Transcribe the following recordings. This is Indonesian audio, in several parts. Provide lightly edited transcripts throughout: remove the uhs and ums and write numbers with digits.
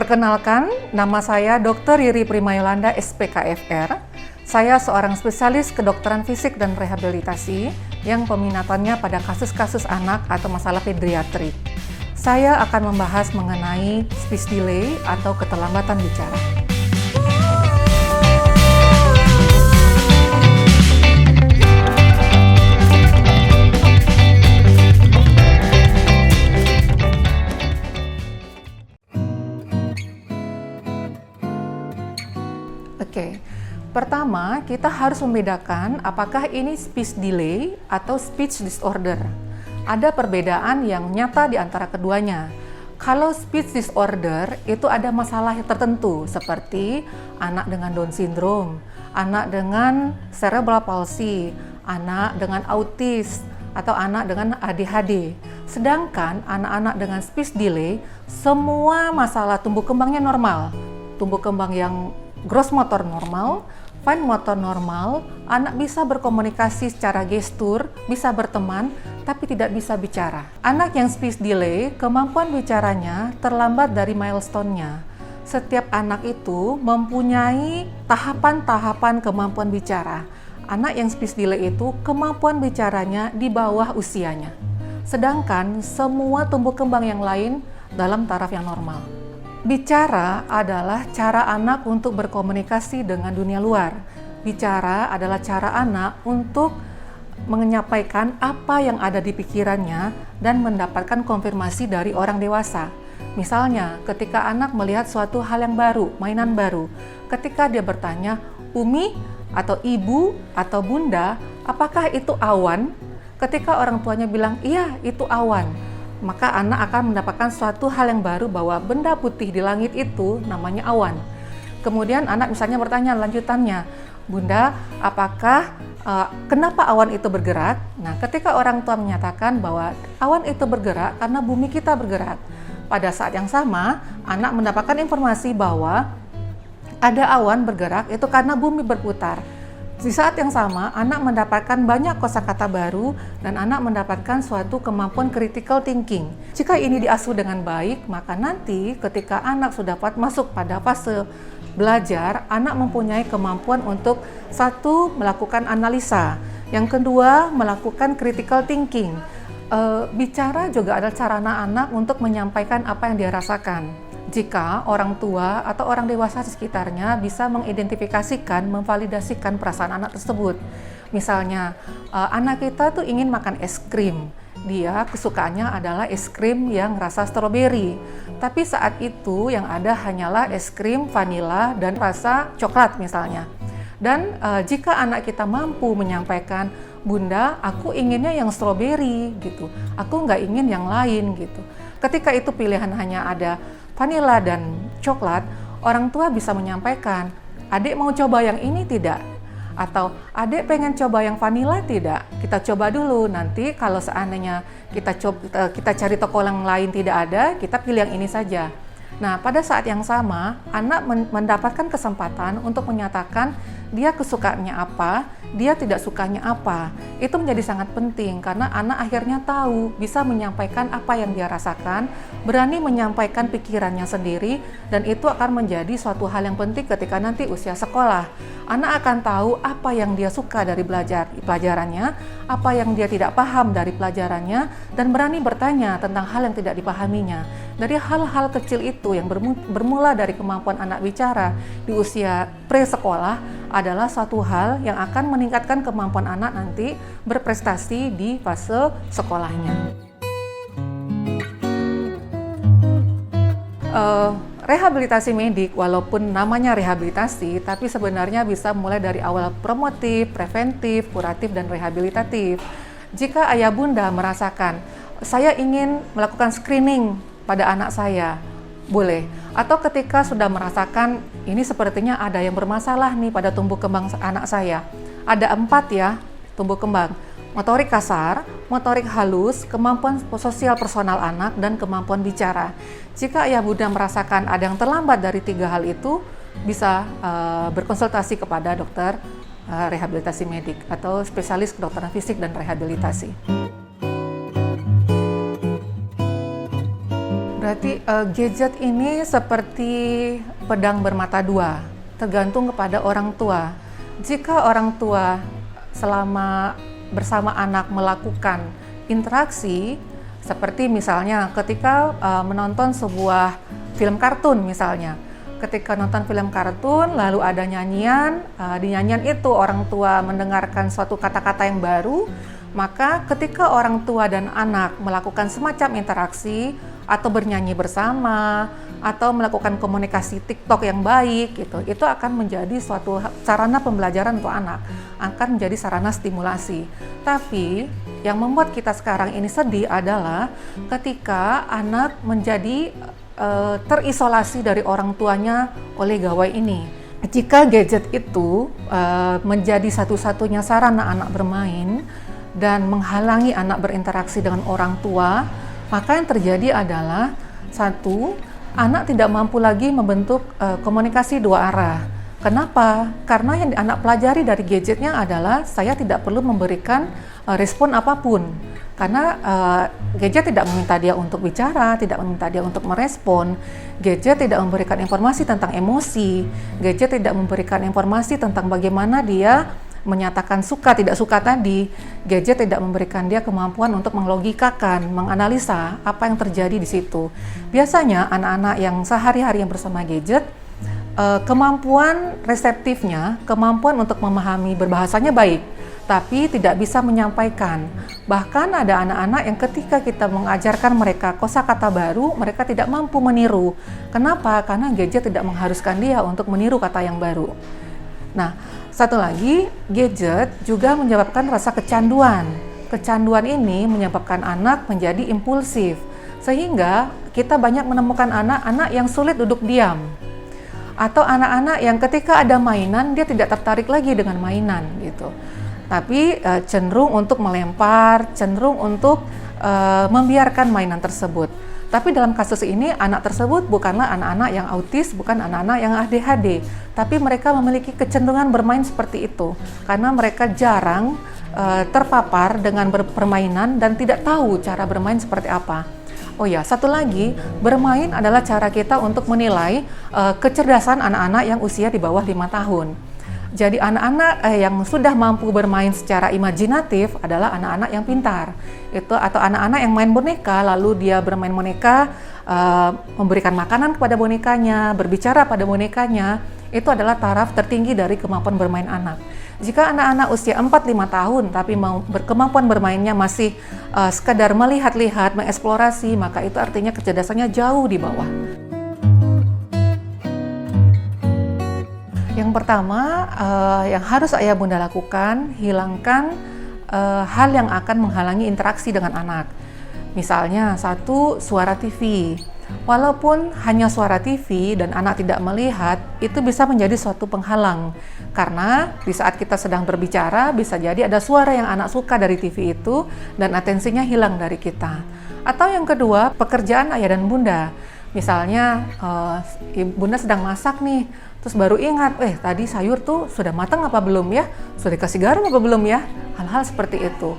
Perkenalkan, nama saya Dr. Riri Primayolanda, SPKFR. Saya seorang spesialis kedokteran fisik dan rehabilitasi yang peminatannya pada kasus-kasus anak atau masalah pediatrik. Saya akan membahas mengenai speech delay atau keterlambatan bicara. Oke, pertama kita harus membedakan apakah ini speech delay atau speech disorder. Ada perbedaan yang nyata di antara keduanya. Kalau speech disorder itu ada masalah tertentu seperti anak dengan Down syndrome, anak dengan cerebral palsy, anak dengan autis, atau anak dengan ADHD. Sedangkan anak-anak dengan speech delay, semua masalah tumbuh kembangnya normal. Tumbuh kembang yang gross motor normal, fine motor normal, anak bisa berkomunikasi secara gestur, bisa berteman, tapi tidak bisa bicara. Anak yang speech delay, kemampuan bicaranya terlambat dari milestone-nya. Setiap anak itu mempunyai tahapan-tahapan kemampuan bicara. Anak yang speech delay itu kemampuan bicaranya di bawah usianya. Sedangkan semua tumbuh kembang yang lain dalam taraf yang normal. Bicara adalah cara anak untuk berkomunikasi dengan dunia luar. Bicara adalah cara anak untuk menyampaikan apa yang ada di pikirannya dan mendapatkan konfirmasi dari orang dewasa. Misalnya, ketika anak melihat suatu hal yang baru, mainan baru, ketika dia bertanya, "Umi atau ibu atau bunda, apakah itu awan?" Ketika orang tuanya bilang, "Iya, itu awan." Maka anak akan mendapatkan suatu hal yang baru bahwa benda putih di langit itu namanya awan. Kemudian anak misalnya bertanya lanjutannya, "Bunda, apakah kenapa awan itu bergerak?" Nah, ketika orang tua menyatakan bahwa awan itu bergerak karena bumi kita bergerak, pada saat yang sama anak mendapatkan informasi bahwa ada awan bergerak itu karena bumi berputar. Di saat yang sama, anak mendapatkan banyak kosakata baru dan anak mendapatkan suatu kemampuan critical thinking. Jika ini diasuh dengan baik, maka nanti ketika anak sudah masuk pada fase belajar, anak mempunyai kemampuan untuk satu, melakukan analisa. Yang kedua, melakukan critical thinking. Bicara juga adalah cara anak-anak untuk menyampaikan apa yang dia rasakan. Jika orang tua atau orang dewasa di sekitarnya bisa mengidentifikasikan, memvalidasikan perasaan anak tersebut. Misalnya, anak kita tuh ingin makan es krim. Dia kesukaannya adalah es krim yang rasa stroberi. Tapi saat itu yang ada hanyalah es krim vanila dan rasa coklat misalnya. Dan jika anak kita mampu menyampaikan, "Bunda, aku inginnya yang stroberi," gitu. "Aku nggak ingin yang lain," gitu. Ketika itu pilihan hanya ada vanila dan coklat, orang tua bisa menyampaikan, "Adik mau coba yang ini tidak?" Atau, "Adik pengen coba yang vanila tidak? Kita coba dulu, nanti kalau seandainya kita cari toko yang lain tidak ada, kita pilih yang ini saja." Nah, pada saat yang sama, anak mendapatkan kesempatan untuk menyatakan dia kesukaannya apa, dia tidak sukanya apa. Itu menjadi sangat penting karena anak akhirnya tahu, bisa menyampaikan apa yang dia rasakan, berani menyampaikan pikirannya sendiri, dan itu akan menjadi suatu hal yang penting ketika nanti usia sekolah. Anak akan tahu apa yang dia suka dari pelajarannya, apa yang dia tidak paham dari pelajarannya, dan berani bertanya tentang hal yang tidak dipahaminya. Dari hal-hal kecil itu yang bermula dari kemampuan anak bicara di usia pre-sekolah adalah suatu hal yang akan meningkatkan kemampuan anak nanti berprestasi di fase sekolahnya. Rehabilitasi medik, walaupun namanya rehabilitasi, tapi sebenarnya bisa mulai dari awal promotif, preventif, kuratif, dan rehabilitatif. Jika ayah bunda merasakan, "Saya ingin melakukan screening pada anak saya," boleh. Atau ketika sudah merasakan, "Ini sepertinya ada yang bermasalah nih pada tumbuh kembang anak saya." Ada 4 ya, tumbuh kembang. Motorik kasar, motorik halus, kemampuan sosial personal anak, dan kemampuan bicara. Jika ayah bunda merasakan ada yang terlambat dari 3 hal itu, bisa berkonsultasi kepada dokter rehabilitasi medik atau spesialis kedokteran fisik dan rehabilitasi. Berarti gadget ini seperti pedang bermata dua, tergantung kepada orang tua. Jika orang tua selama bersama anak melakukan interaksi, seperti misalnya ketika menonton sebuah film kartun misalnya. Ketika nonton film kartun lalu ada nyanyian, di nyanyian itu orang tua mendengarkan suatu kata-kata yang baru, maka ketika orang tua dan anak melakukan semacam interaksi atau bernyanyi bersama atau melakukan komunikasi TikTok yang baik gitu, itu akan menjadi suatu sarana pembelajaran untuk anak, akan menjadi sarana stimulasi. Tapi yang membuat kita sekarang ini sedih adalah ketika anak menjadi terisolasi dari orang tuanya oleh gawai ini. Jika gadget itu menjadi satu-satunya sarana anak bermain dan menghalangi anak berinteraksi dengan orang tua, maka yang terjadi adalah satu, anak tidak mampu lagi membentuk komunikasi dua arah. Kenapa? Karena yang anak pelajari dari gadgetnya adalah saya tidak perlu memberikan respon apapun. Karena gadget tidak meminta dia untuk bicara, tidak meminta dia untuk merespon. Gadget tidak memberikan informasi tentang emosi. Gadget tidak memberikan informasi tentang bagaimana dia menyatakan suka tidak suka tadi. Gadget tidak memberikan dia kemampuan untuk melogikakan, menganalisa apa yang terjadi di situ. Biasanya anak-anak yang sehari-hari yang bersama gadget, kemampuan reseptifnya, kemampuan untuk memahami berbahasanya baik, tapi tidak bisa menyampaikan. Bahkan ada anak-anak yang ketika kita mengajarkan mereka kosakata baru, mereka tidak mampu meniru. Kenapa? Karena gadget tidak mengharuskan dia untuk meniru kata yang baru. Nah, satu lagi, gadget juga menyebabkan rasa kecanduan. Kecanduan ini menyebabkan anak menjadi impulsif, sehingga kita banyak menemukan anak-anak yang sulit duduk diam. Atau anak-anak yang ketika ada mainan, dia tidak tertarik lagi dengan mainan gitu. Tapi cenderung untuk melempar, cenderung untuk membiarkan mainan tersebut. Tapi dalam kasus ini, anak tersebut bukanlah anak-anak yang autis, bukan anak-anak yang ADHD, tapi mereka memiliki kecenderungan bermain seperti itu, karena mereka jarang terpapar dengan permainan dan tidak tahu cara bermain seperti apa. Oh ya, satu lagi, bermain adalah cara kita untuk menilai kecerdasan anak-anak yang usia di bawah 5 tahun. Jadi anak-anak yang sudah mampu bermain secara imajinatif adalah anak-anak yang pintar. Itu atau anak-anak yang main boneka, lalu dia bermain boneka, memberikan makanan kepada bonekanya, berbicara pada bonekanya, itu adalah taraf tertinggi dari kemampuan bermain anak. Jika anak-anak usia 4-5 tahun tapi kemampuan bermainnya masih sekadar melihat-lihat, mengeksplorasi, maka itu artinya kecerdasannya jauh di bawah. Yang pertama, yang harus ayah bunda lakukan, hilangkan hal yang akan menghalangi interaksi dengan anak. Misalnya, satu, suara TV. Walaupun hanya suara TV dan anak tidak melihat, itu bisa menjadi suatu penghalang. Karena di saat kita sedang berbicara, bisa jadi ada suara yang anak suka dari TV itu dan atensinya hilang dari kita. Atau yang kedua, pekerjaan ayah dan bunda. Misalnya, bunda sedang masak nih, terus baru ingat, tadi sayur tuh sudah matang apa belum ya? Sudah dikasih garam apa belum ya? Hal-hal seperti itu.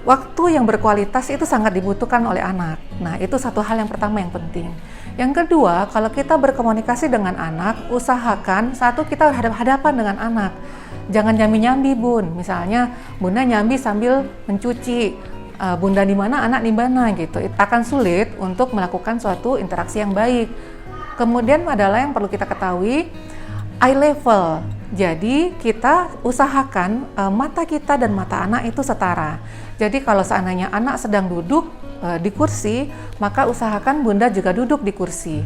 Waktu yang berkualitas itu sangat dibutuhkan oleh anak. Nah, itu satu hal yang pertama yang penting. Yang kedua, kalau kita berkomunikasi dengan anak, usahakan satu, kita hadap-hadapan dengan anak. Jangan nyambi-nyambi, Bun. Misalnya, bunda nyambi sambil mencuci. Bunda di mana, anak di mana gitu. Itu akan sulit untuk melakukan suatu interaksi yang baik. Kemudian adalah yang perlu kita ketahui, eye level. Jadi kita usahakan mata kita dan mata anak itu setara. Jadi kalau seandainya anak sedang duduk di kursi, maka usahakan bunda juga duduk di kursi.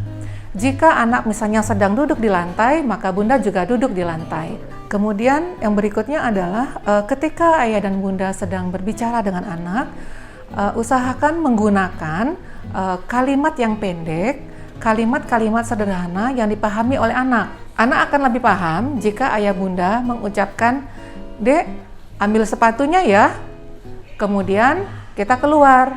Jika anak misalnya sedang duduk di lantai, maka bunda juga duduk di lantai. Kemudian yang berikutnya adalah ketika ayah dan bunda sedang berbicara dengan anak, usahakan menggunakan kalimat yang pendek, kalimat-kalimat sederhana yang dipahami oleh anak. Anak akan lebih paham jika ayah bunda mengucapkan, "Dek, ambil sepatunya ya." Kemudian kita keluar.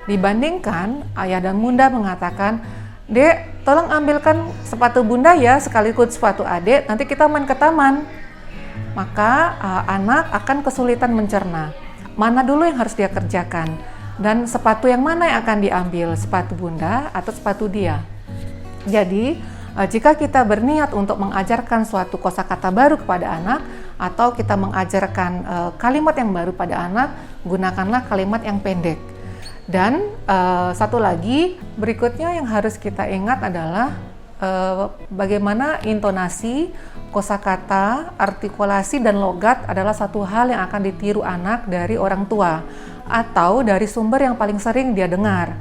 Dibandingkan ayah dan bunda mengatakan, "Dek, tolong ambilkan sepatu bunda ya sekaligus sepatu adek, nanti kita main ke taman." Maka anak akan kesulitan mencerna. Mana dulu yang harus dia kerjakan? dan sepatu yang mana yang akan diambil, sepatu bunda atau sepatu dia. Jadi jika kita berniat untuk mengajarkan suatu kosakata baru kepada anak atau kita mengajarkan kalimat yang baru pada anak, gunakanlah kalimat yang pendek. Dan satu lagi berikutnya yang harus kita ingat adalah bagaimana intonasi, kosakata, artikulasi, dan logat adalah satu hal yang akan ditiru anak dari orang tua atau dari sumber yang paling sering dia dengar.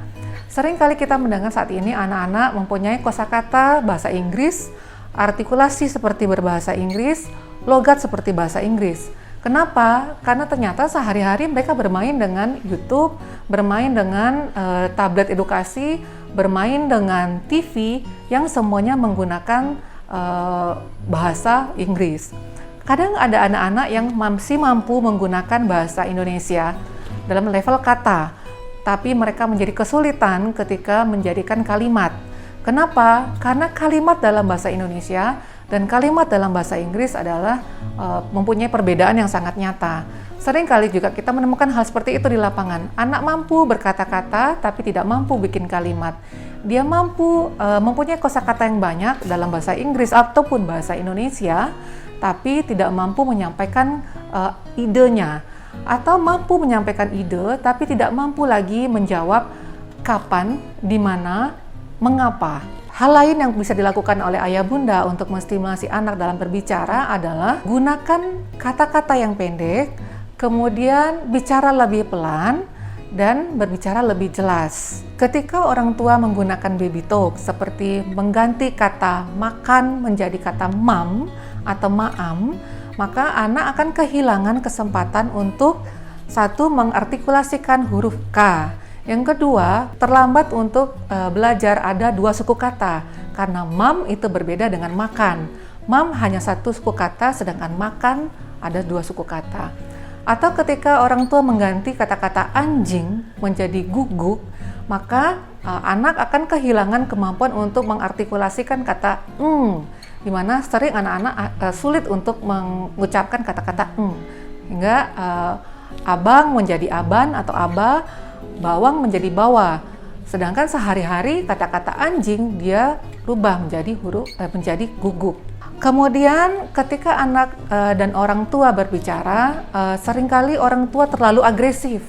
Sering kali kita mendengar saat ini anak-anak mempunyai kosakata bahasa Inggris, artikulasi seperti berbahasa Inggris, logat seperti bahasa Inggris. Kenapa? Karena ternyata sehari-hari mereka bermain dengan YouTube, bermain dengan tablet edukasi, bermain dengan TV yang semuanya menggunakan bahasa Inggris. Kadang ada anak-anak yang masih mampu menggunakan bahasa Indonesia dalam level kata, tapi mereka menjadi kesulitan ketika menjadikan kalimat. Kenapa? Karena kalimat dalam bahasa Indonesia dan kalimat dalam bahasa Inggris adalah mempunyai perbedaan yang sangat nyata. Sering kali juga kita menemukan hal seperti itu di lapangan. Anak mampu berkata-kata tapi tidak mampu bikin kalimat. Dia mampu mempunyai kosakata yang banyak dalam bahasa Inggris ataupun bahasa Indonesia, tapi tidak mampu menyampaikan idenya. Atau mampu menyampaikan ide tapi tidak mampu lagi menjawab kapan, di mana, mengapa. Hal lain yang bisa dilakukan oleh ayah bunda untuk menstimulasi anak dalam berbicara adalah gunakan kata-kata yang pendek, kemudian bicara lebih pelan, dan berbicara lebih jelas. Ketika orang tua menggunakan baby talk seperti mengganti kata makan menjadi kata mam atau maam, maka anak akan kehilangan kesempatan untuk satu, mengartikulasikan huruf K. Yang kedua, terlambat untuk belajar ada dua suku kata, karena mam itu berbeda dengan makan. Mam hanya satu suku kata, sedangkan makan ada dua suku kata. Atau ketika orang tua mengganti kata-kata anjing menjadi guguk, maka anak akan kehilangan kemampuan untuk mengartikulasikan kata di mana sering anak-anak sulit untuk mengucapkan kata-kata hingga abang menjadi aban atau aba, bawang menjadi bawa. Sedangkan sehari-hari kata-kata anjing dia rubah menjadi menjadi guguk. Kemudian ketika anak dan orang tua berbicara, seringkali orang tua terlalu agresif,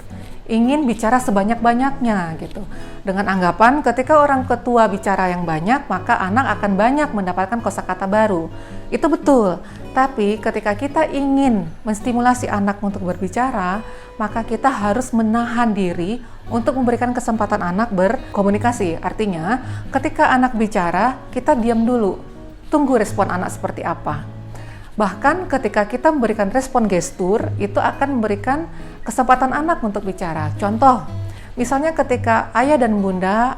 ingin bicara sebanyak-banyaknya gitu. Dengan anggapan ketika orang tua bicara yang banyak, maka anak akan banyak mendapatkan kosakata baru. Itu betul. Tapi ketika kita ingin menstimulasi anak untuk berbicara, maka kita harus menahan diri untuk memberikan kesempatan anak berkomunikasi. Artinya, ketika anak bicara, kita diam dulu. Tunggu respon anak seperti apa. Bahkan ketika kita memberikan respon gestur, itu akan memberikan kesempatan anak untuk bicara. Contoh, misalnya ketika ayah dan bunda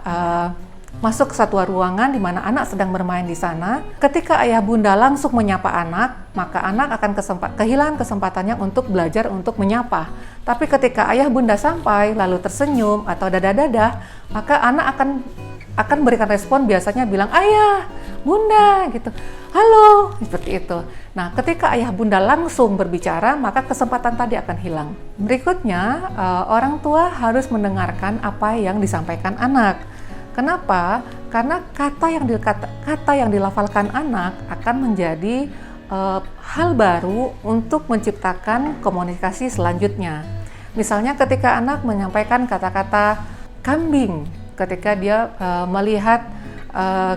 masuk ke satu ruangan di mana anak sedang bermain di sana, ketika ayah bunda langsung menyapa anak, maka anak akan kehilangan kesempatannya untuk belajar untuk menyapa. Tapi ketika ayah bunda sampai lalu tersenyum atau dadah-dadah, maka anak akan berikan respon, biasanya bilang ayah, bunda gitu, halo, seperti itu. Nah, ketika ayah bunda langsung berbicara, maka kesempatan tadi akan hilang. Berikutnya, orang tua harus mendengarkan apa yang disampaikan anak. Kenapa? Karena kata yang dilafalkan anak akan menjadi hal baru untuk menciptakan komunikasi selanjutnya. Misalnya ketika anak menyampaikan kata-kata kambing, ketika dia melihat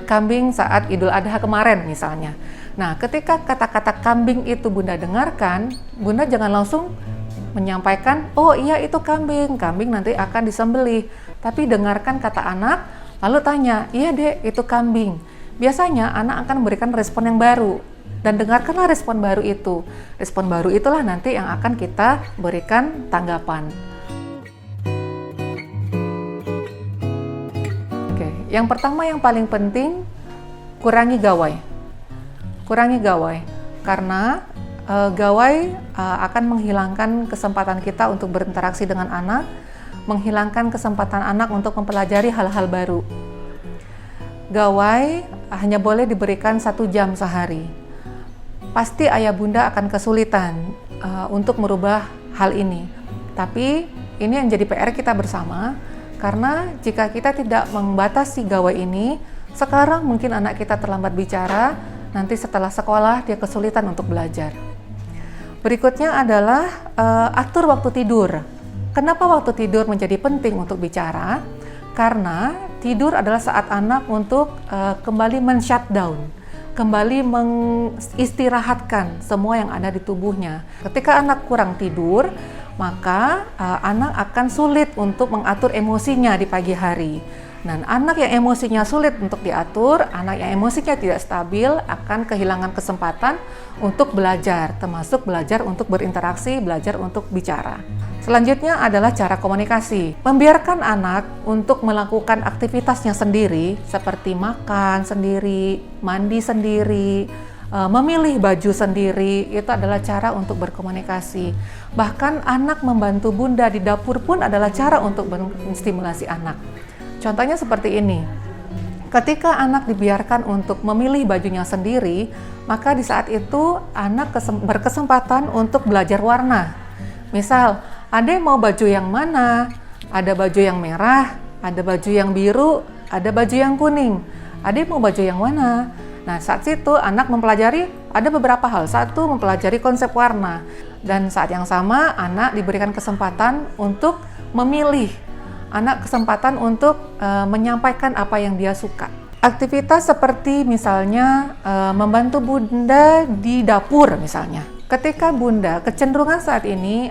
kambing saat Idul Adha kemarin misalnya. Nah, ketika kata-kata kambing itu bunda dengarkan, bunda jangan langsung menyampaikan, oh iya itu kambing nanti akan disembelih. Tapi dengarkan kata anak, lalu tanya, iya dek itu kambing. Biasanya anak akan memberikan respon yang baru. Dan dengarkanlah respon baru itu. Respon baru itulah nanti yang akan kita berikan tanggapan. Yang pertama yang paling penting, kurangi gawai. Kurangi gawai, karena gawai akan menghilangkan kesempatan kita untuk berinteraksi dengan anak, menghilangkan kesempatan anak untuk mempelajari hal-hal baru. Gawai hanya boleh diberikan 1 jam sehari. Pasti ayah bunda akan kesulitan untuk merubah hal ini. Tapi ini yang jadi PR kita bersama, karena jika kita tidak membatasi gawai ini, sekarang mungkin anak kita terlambat bicara, nanti setelah sekolah dia kesulitan untuk belajar. Berikutnya adalah atur waktu tidur. Kenapa waktu tidur menjadi penting untuk bicara? Karena tidur adalah saat anak untuk kembali men-shutdown, kembali mengistirahatkan semua yang ada di tubuhnya. Ketika anak kurang tidur, maka anak akan sulit untuk mengatur emosinya di pagi hari. Dan anak yang emosinya sulit untuk diatur, anak yang emosinya tidak stabil akan kehilangan kesempatan untuk belajar, termasuk belajar untuk berinteraksi, belajar untuk bicara. Selanjutnya adalah cara komunikasi. Membiarkan anak untuk melakukan aktivitasnya sendiri, seperti makan sendiri, mandi sendiri, memilih baju sendiri, itu adalah cara untuk berkomunikasi. Bahkan anak membantu bunda di dapur pun adalah cara untuk menstimulasi anak. Contohnya seperti ini. Ketika anak dibiarkan untuk memilih bajunya sendiri, maka di saat itu anak berkesempatan untuk belajar warna. Misal, ada mau baju yang mana? Ada baju yang merah, ada baju yang biru, ada baju yang kuning. Ada mau baju yang mana? Nah, saat itu anak mempelajari ada beberapa hal. Satu, mempelajari konsep warna. Dan saat yang sama, anak diberikan kesempatan untuk memilih. Anak kesempatan untuk menyampaikan apa yang dia suka. Aktivitas seperti misalnya membantu bunda di dapur misalnya. Ketika bunda, kecenderungan saat ini,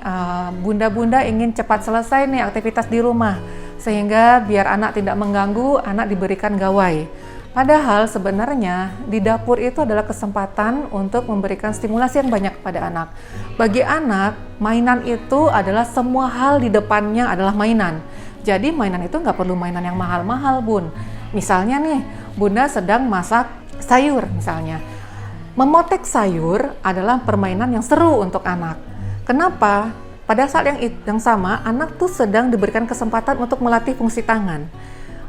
bunda-bunda ingin cepat selesai nih aktivitas di rumah. Sehingga biar anak tidak mengganggu, anak diberikan gawai. Padahal sebenarnya di dapur itu adalah kesempatan untuk memberikan stimulasi yang banyak kepada anak. Bagi anak, mainan itu adalah semua hal di depannya adalah mainan. Jadi mainan itu nggak perlu mainan yang mahal-mahal, Bun. Misalnya nih, bunda sedang masak sayur misalnya. Memotek sayur adalah permainan yang seru untuk anak. Kenapa? Pada saat yang sama, anak tuh sedang diberikan kesempatan untuk melatih fungsi tangan.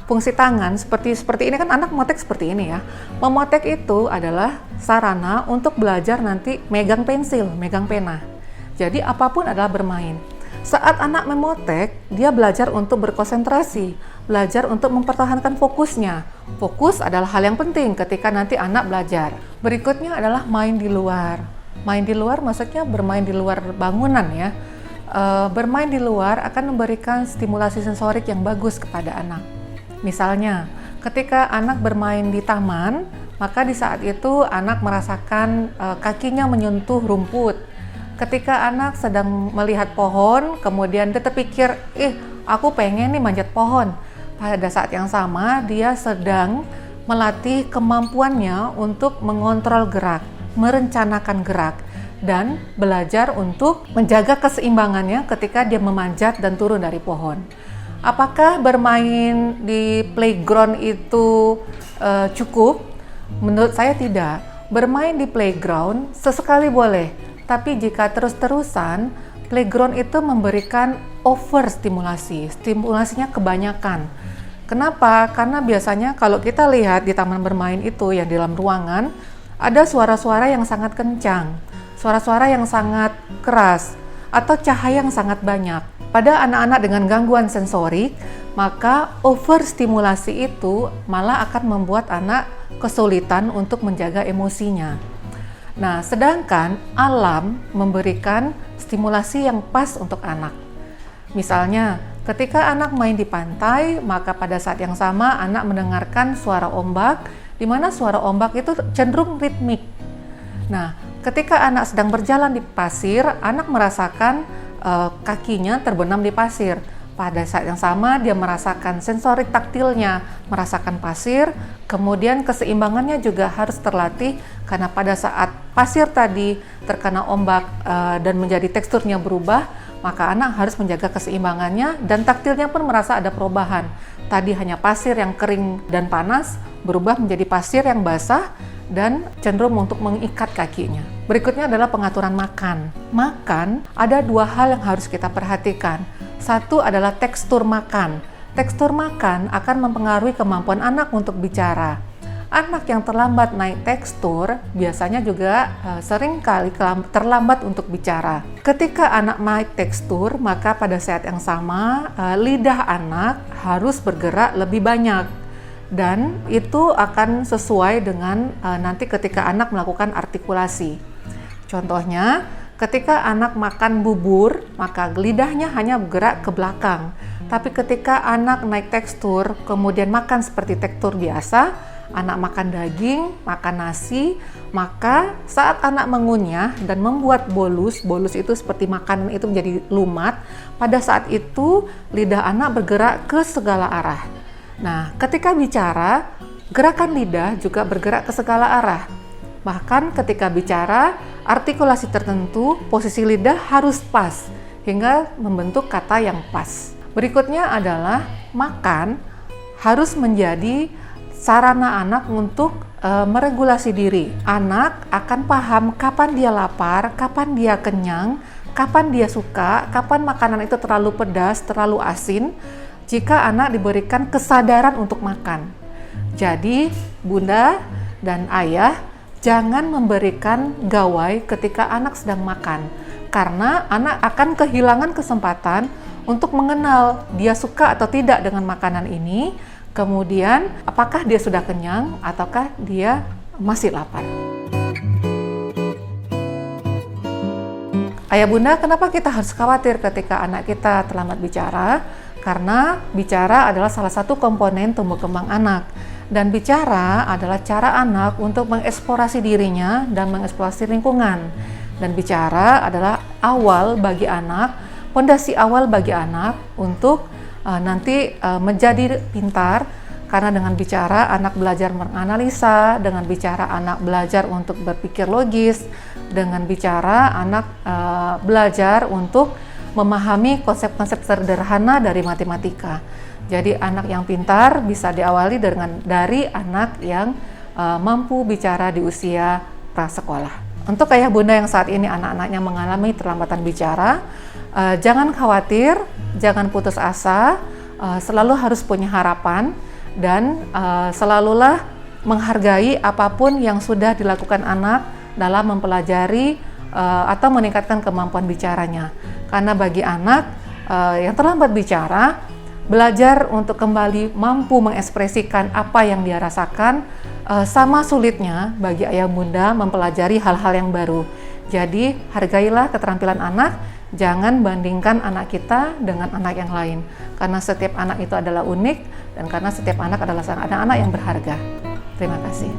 Fungsi tangan seperti ini kan anak memotek seperti ini ya. Memotek itu adalah sarana untuk belajar nanti megang pensil, megang pena. Jadi apapun adalah bermain. Saat anak memotek, dia belajar untuk berkonsentrasi, belajar untuk mempertahankan fokusnya. Fokus adalah hal yang penting ketika nanti anak belajar. Berikutnya adalah main di luar. Main di luar maksudnya bermain di luar bangunan ya. Bermain di luar akan memberikan stimulasi sensorik yang bagus kepada anak. Misalnya, ketika anak bermain di taman, maka di saat itu anak merasakan kakinya menyentuh rumput. Ketika anak sedang melihat pohon, kemudian dia terpikir, aku pengen nih manjat pohon. Pada saat yang sama, dia sedang melatih kemampuannya untuk mengontrol gerak, merencanakan gerak, dan belajar untuk menjaga keseimbangannya ketika dia memanjat dan turun dari pohon. Apakah bermain di playground itu cukup? Menurut saya tidak. Bermain di playground sesekali boleh, tapi jika terus-terusan, playground itu memberikan overstimulasi, stimulasinya kebanyakan. Kenapa? Karena biasanya kalau kita lihat di taman bermain itu yang di dalam ruangan, ada suara-suara yang sangat kencang, suara-suara yang sangat keras, atau cahaya yang sangat banyak. Pada anak-anak dengan gangguan sensorik, maka overstimulasi itu malah akan membuat anak kesulitan untuk menjaga emosinya. Nah, sedangkan alam memberikan stimulasi yang pas untuk anak. Misalnya, ketika anak main di pantai, maka pada saat yang sama anak mendengarkan suara ombak, di mana suara ombak itu cenderung ritmik. Nah, ketika anak sedang berjalan di pasir, anak merasakan kakinya terbenam di pasir. Pada saat yang sama dia merasakan sensorik taktilnya, merasakan pasir, kemudian keseimbangannya juga harus terlatih karena pada saat pasir tadi terkena ombak dan menjadi teksturnya berubah, maka anak harus menjaga keseimbangannya dan taktilnya pun merasa ada perubahan. Tadi hanya pasir yang kering dan panas berubah menjadi pasir yang basah dan cenderung untuk mengikat kakinya. Berikutnya adalah pengaturan makan. Makan, ada dua hal yang harus kita perhatikan. Satu adalah tekstur makan. Tekstur makan akan mempengaruhi kemampuan anak untuk bicara. Anak yang terlambat naik tekstur biasanya juga sering kali terlambat untuk bicara. Ketika anak naik tekstur, maka pada saat yang sama lidah anak harus bergerak lebih banyak. Dan itu akan sesuai dengan nanti ketika anak melakukan artikulasi. Contohnya, ketika anak makan bubur, maka lidahnya hanya bergerak ke belakang. Tapi ketika anak naik tekstur, kemudian makan seperti tekstur biasa, anak makan daging, makan nasi, maka saat anak mengunyah dan membuat bolus itu seperti makanan itu menjadi lumat, pada saat itu lidah anak bergerak ke segala arah. Nah, ketika bicara, gerakan lidah juga bergerak ke segala arah. Bahkan ketika bicara, artikulasi tertentu, posisi lidah harus pas, hingga membentuk kata yang pas. Berikutnya adalah makan harus menjadi sarana anak untuk meregulasi diri. Anak akan paham kapan dia lapar, kapan dia kenyang, kapan dia suka, kapan makanan itu terlalu pedas, terlalu asin, jika anak diberikan kesadaran untuk makan. Jadi, bunda dan ayah jangan memberikan gawai ketika anak sedang makan, karena anak akan kehilangan kesempatan untuk mengenal dia suka atau tidak dengan makanan ini. Kemudian, apakah dia sudah kenyang ataukah dia masih lapar? Ayah bunda, kenapa kita harus khawatir ketika anak kita terlambat bicara? Karena bicara adalah salah satu komponen tumbuh kembang anak. Dan bicara adalah cara anak untuk mengeksplorasi dirinya dan mengeksplorasi lingkungan. Dan bicara adalah awal bagi anak, fondasi awal bagi anak untuk nanti menjadi pintar, karena dengan bicara anak belajar menganalisa, dengan bicara anak belajar untuk berpikir logis, dengan bicara anak belajar untuk memahami konsep-konsep sederhana dari matematika. Jadi anak yang pintar bisa diawali dari anak yang mampu bicara di usia prasekolah. Untuk ayah bunda yang saat ini anak-anaknya mengalami terlambatan bicara, jangan khawatir, jangan putus asa, selalu harus punya harapan, dan selalulah menghargai apapun yang sudah dilakukan anak dalam mempelajari atau meningkatkan kemampuan bicaranya. Karena bagi anak yang terlambat bicara, belajar untuk kembali mampu mengekspresikan apa yang dia rasakan sama sulitnya bagi ayah bunda mempelajari hal-hal yang baru. Jadi hargailah keterampilan anak, jangan bandingkan anak kita dengan anak yang lain, karena setiap anak itu adalah unik, dan karena setiap anak adalah anak-anak yang berharga. Terima kasih.